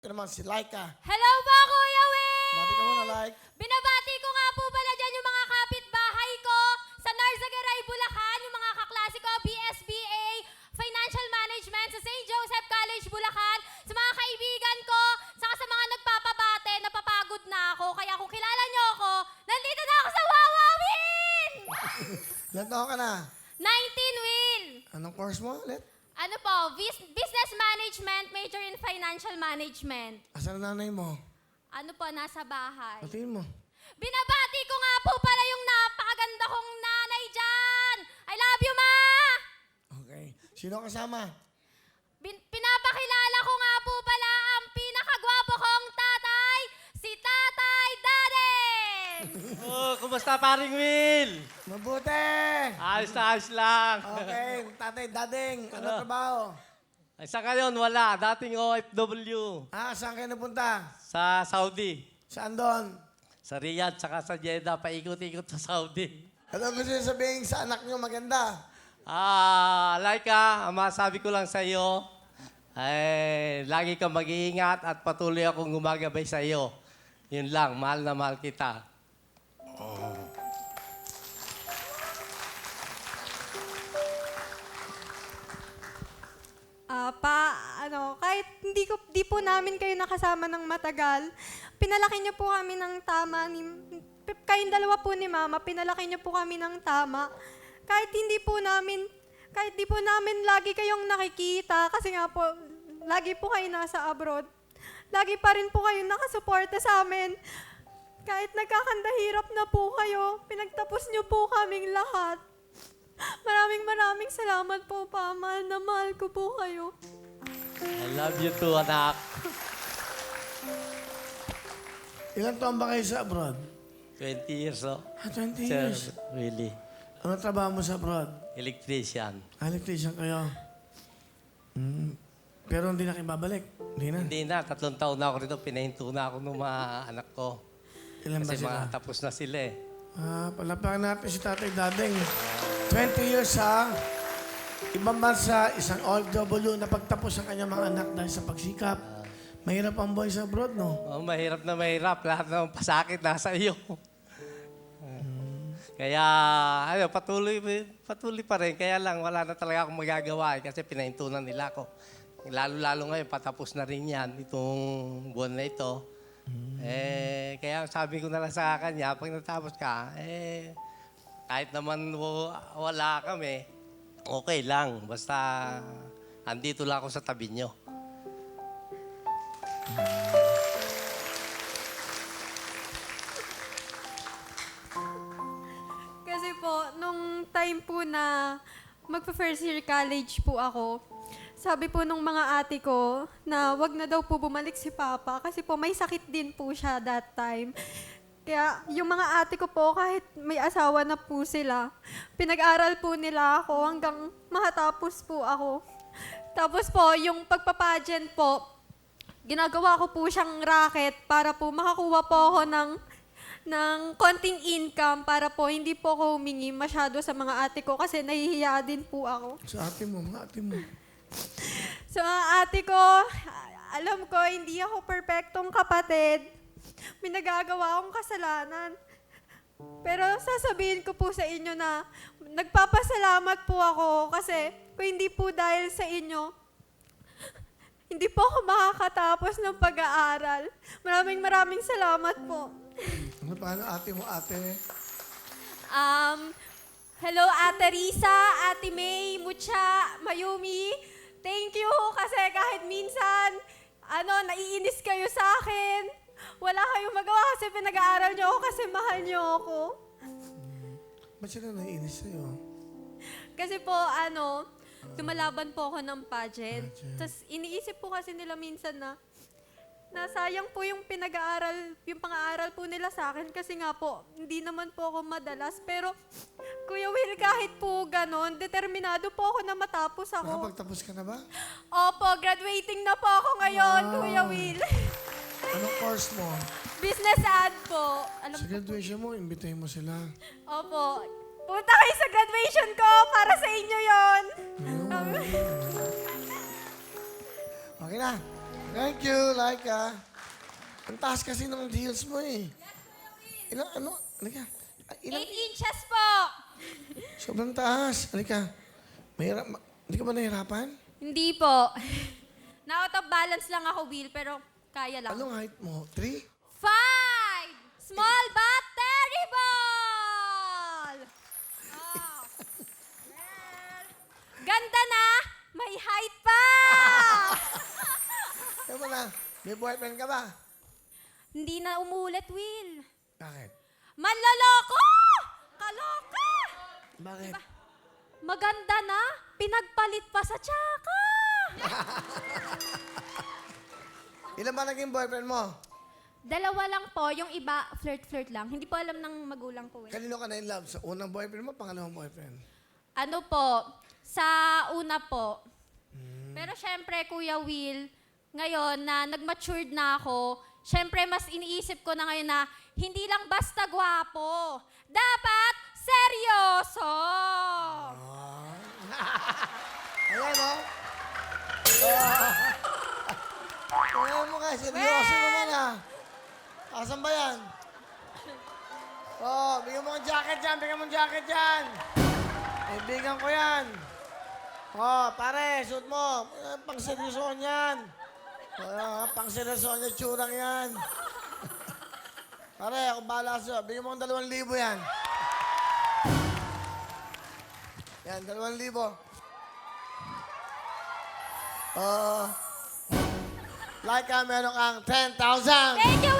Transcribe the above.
Ito naman si Laika. Hello po, Kuya Will! Bati ka muna, Like. Binabati ko nga po pala dyan yung mga kapitbahay ko sa Narzagueray, Bulacan, yung mga kaklase ko, BSBA, Financial Management sa St. Joseph College, Bulacan, sa mga kaibigan ko, saka sa mga nagpapabate, napapagod na ako. Kaya kung kilala niyo ako, nandito na ako sa Wawawin! Ilan taon ka na? 19, Will! Anong course mo ulit? Ano po, Business Management, major in Financial Management. Asan ang nanay mo? Ano po, nasa bahay. Batiin mo. Binabati ko nga po pala yung napakaganda kong nanay dyan. I love you, Ma! Okay. Sino kasama? Pinapakilala ko nga po pala ang pinakagwapo kong tatay, si Tatay Dadeng! Oh, kumusta paring Will? Mabuti! Ayos na ayos lang. Okay. Tatay Dadeng, ano trabaho? Ay, sa ngayon, wala. Dating OFW. Saan kayo napunta? Sa Saudi. Saan doon? Sa Riyadh, saka sa Jeddah. Paikot-ikot sa Saudi. Ano gusto niyo sabihin sa anak niyo maganda? Laika, ang masabi ko lang sa iyo, ay, lagi kang mag-iingat at patuloy akong gumagabay sa iyo. Yun lang, mahal na mahal kita. Kahit di po namin kayo nakasama ng matagal, pinalaki niyo po kami ng tama. Kayong dalawa po ni Mama, pinalaki niyo po kami ng tama. Kahit di po namin lagi kayong nakikita, kasi nga po, lagi po kayo nasa abroad. Lagi pa rin po kayo nakasuporta sa amin. Kahit nagkakandahirap na po kayo, pinagtapos niyo po kaming lahat. Maraming salamat po, Pa. Mahal na mahal ko po kayo. I love you too, anak. Ilan taon ba kayo sa abroad? 20 years, oh. 20 Sir, years. really. Ano trabaho mo sa abroad? Electrician. Electrician kayo. Pero hindi na kayo babalik. Hindi na. Hindi na, 3 taon na ako rito. Pinahinto na ako ng mga anak ko. Ilan ba Kasi sila? tapos na sila eh. Palapakan natin si Tatay Dadeng. 20 years sa ibang bansa, isang OFW na pagtapos ang kanyang mga anak dahil sa pagsikap. Mahirap ang buhay sa abroad, no? Oh, mahirap na mahirap. Lahat ng pasakit nasa iyo. Kaya, patuloy pa rin. Kaya lang, wala na talaga akong magagawa eh, kasi pinahintunan nila ako. Lalo-lalo ngayon, patapos na rin yan, itong buwan na ito. Kaya sabi ko na lang sa kanya, pag natapos ka, kahit naman wala kami, okay lang. Basta, andito lang ako sa tabi nyo. Kasi po, nung time po na magpa-first year college po ako, sabi po nung mga ate ko na wag na daw po bumalik si Papa kasi po may sakit din po siya that time. Kaya yung mga ate ko po, kahit may asawa na po sila, pinag-aral po nila ako hanggang makatapos po ako. Tapos po, yung pagpapageant po, ginagawa ko po siyang racket para po makakuha po ako ng konting income para po hindi po ako humingi masyado sa mga ate ko kasi nahihiya din po ako. Sa ate mo, mga ate mo. Sa mga ate ko, alam ko hindi ako perpektong kapatid. May nagagawa akong kasalanan. Pero sasabihin ko po sa inyo na nagpapasalamat po ako kasi kung hindi po dahil sa inyo, hindi po ako makakatapos ng pag-aaral. Maraming salamat po. Ano paano ate mo, ate? Hello, Ate Risa, Ate May, Mucha, Mayumi. Thank you kasi kahit minsan, naiinis kayo sa akin. Wala kayong magawa kasi pinag-aaral niyo ako kasi mahal niyo ako. Ba't sila naiinis sa'yo? Kasi po, lumalaban po ako ng pageant. Tapos iniisip po kasi nila minsan na sayang po yung pinag-aaral, yung pang-aaral po nila sa akin kasi nga po, hindi naman po ako madalas. Pero, Kuya Will, kahit po ganon, determinado po ako na matapos ako. Nakapagtapos ka na ba? Opo, graduating na po ako ngayon, Kuya Will. Anong course mo? Business ad po. Sa graduation mo, imbitahin mo sila. Opo. Punta kayo sa graduation ko para sa inyo yon. Okay na. Thank you, Laika. Ang taas kasi ng heels mo eh. Ilang, ano? Halika. 8 Ilang, inches po. sobrang taas. Halika. Hindi ka ba nahirapan? Hindi po. Na-out of balance lang ako, Will, pero kaya lang. Anong height mo? 3? 5! Small but terrible! Oh. Ganda na! May height pa! Kaya mo na, may boyfriend ka ba? Hindi na umulit, Will. Bakit? Manloloko! Kaloka! Bakit? Maganda na, pinagpalit pa sa tsaka. Ilan ba naging boyfriend mo? 2 lang po, yung iba flirt-flirt lang. Hindi po alam ng magulang ko eh. Kanino ka na in love? Sa unang boyfriend mo, pangalawang boyfriend? Ano po, sa una po. Pero syempre, Kuya Will, ngayon na nag-matured na ako, syempre mas iniisip ko na ngayon na hindi lang basta gwapo. Dapat seryoso! Ayan, oh. Ayan mo ka, seryoso naman, ah. Asan ba yan? Oh, bigyan mo ng jacket dyan, bigyan mo ng jacket dyan. Kaibigan ko yan. Oh, pare, suot mo. Pang seryosohan yan. Pang seryosohan yung tsurang yan. Pare, ako bahala sa'yo. Bigyan mo ng 2,000 yan. Yan, 2,000. Like meron kang 10,000. Thank you,